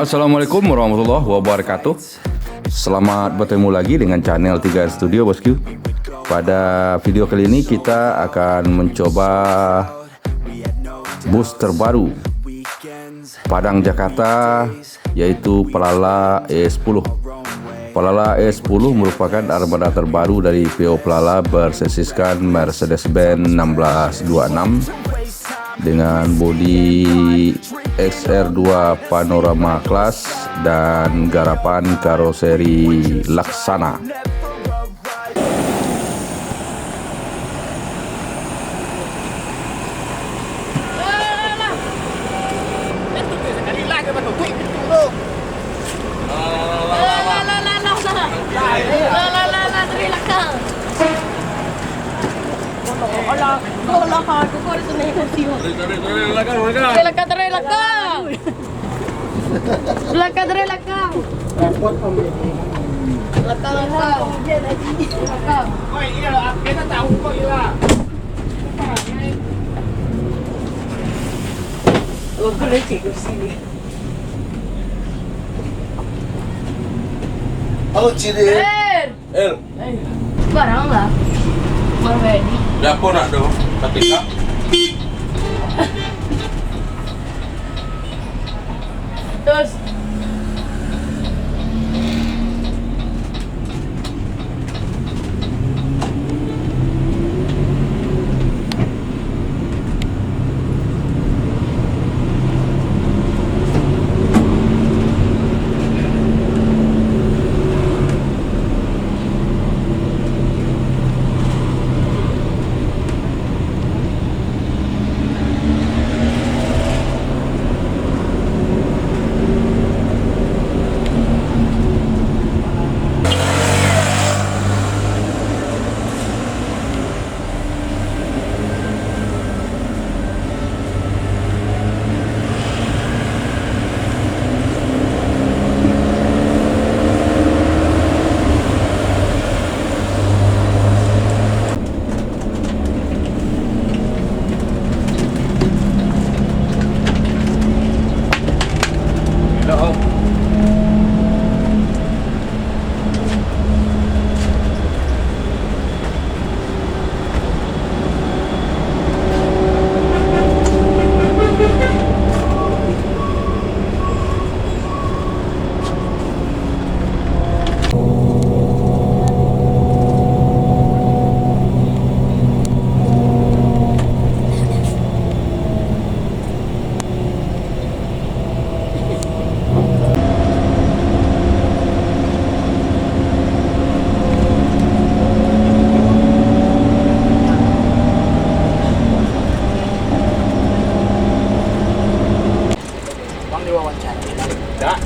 Assalamualaikum warahmatullahi wabarakatuh. Selamat bertemu lagi dengan channel 3 Studio bosku. Pada video kali ini kita akan mencoba bus terbaru Padang Jakarta, yaitu Pelala E10. Pelala E10 merupakan armada terbaru dari PO Pelala bersasiskan Mercedes-Benz 1626 dengan bodi XR2 Panorama Class dan garapan karoseri Laksana. Halo Cide. Barang lah. Bang Fedi. Dapur nak dong, ketika Terus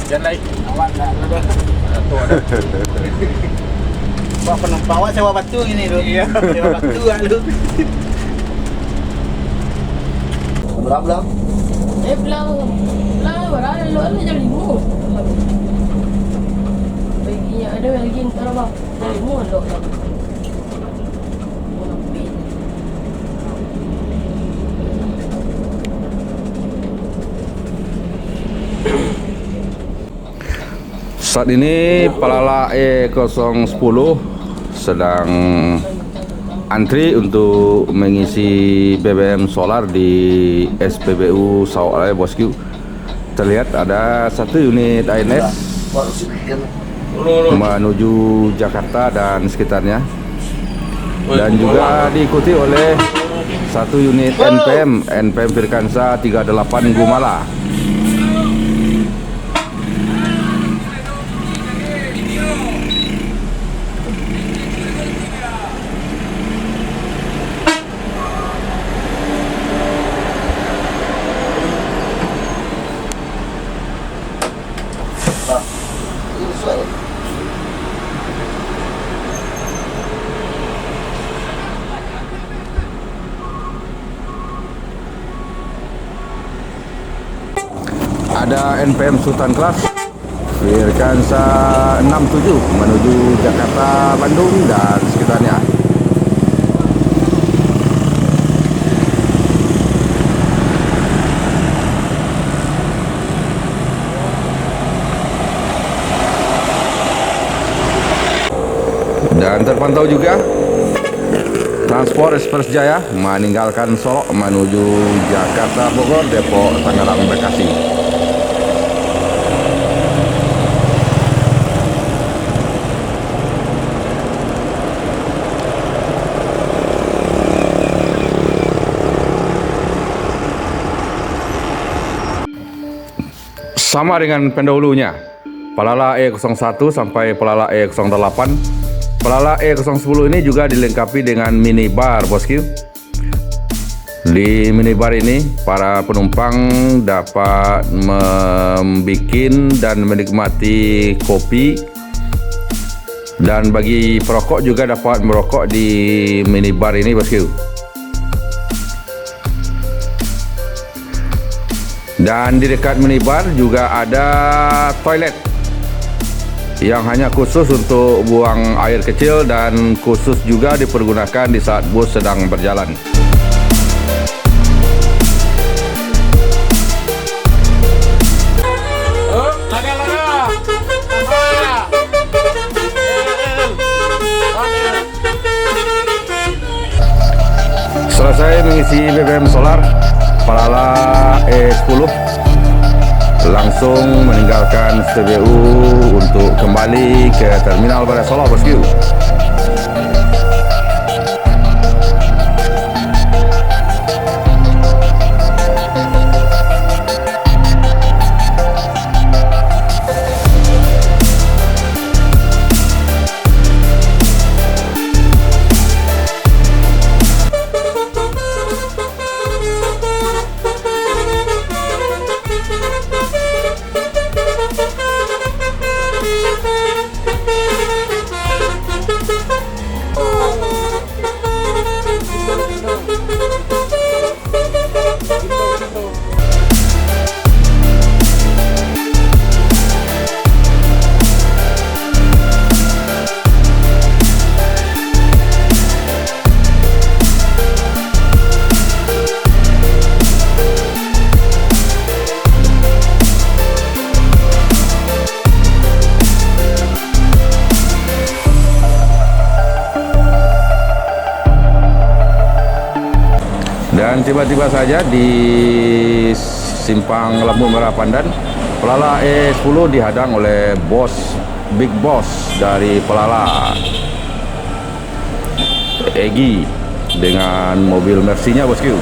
jangan lagi. Awak tak ada. Bawa penumpang awak sewa batu gini lu. Iya. Sewa batu lu. Berapa? Belang barang lu ada jam 5. Baginya ada lagi ntar bang. Jam 5 lo. Saat ini Pelala E010 sedang antri untuk mengisi BBM solar di SPBU Sawalaya bosku. Terlihat ada satu unit ANS menuju Jakarta dan sekitarnya, dan juga diikuti oleh satu unit NPM Firkansa 38 Gumala. Ada NPM Sultan Class Firkansa 67 menuju Jakarta, Bandung dan sekitarnya. Dan terpantau juga Transport Express Jaya meninggalkan Solok menuju Jakarta Bogor, Depok, Tangerang, Bekasi. Sama dengan pendahulunya, Pelala E01 sampai Pelala E08. Pelala E010 ini juga dilengkapi dengan minibar, bosku. Di minibar ini, para penumpang dapat membuat dan menikmati kopi, dan bagi perokok juga dapat merokok di minibar ini, bosku. Dan di dekat minibar juga ada toilet yang hanya khusus untuk buang air kecil dan khusus juga dipergunakan di saat bus sedang berjalan. Selesai mengisi BBM solar, Pelala E10 langsung meninggalkan SPBU untuk kembali ke Terminal Balai Solok, bosku. Dan tiba-tiba saja di simpang Lampu Merah Pandan, Pelala E10 dihadang oleh Big Boss dari Pelala, Egi, dengan mobil Mercy-nya, bosku.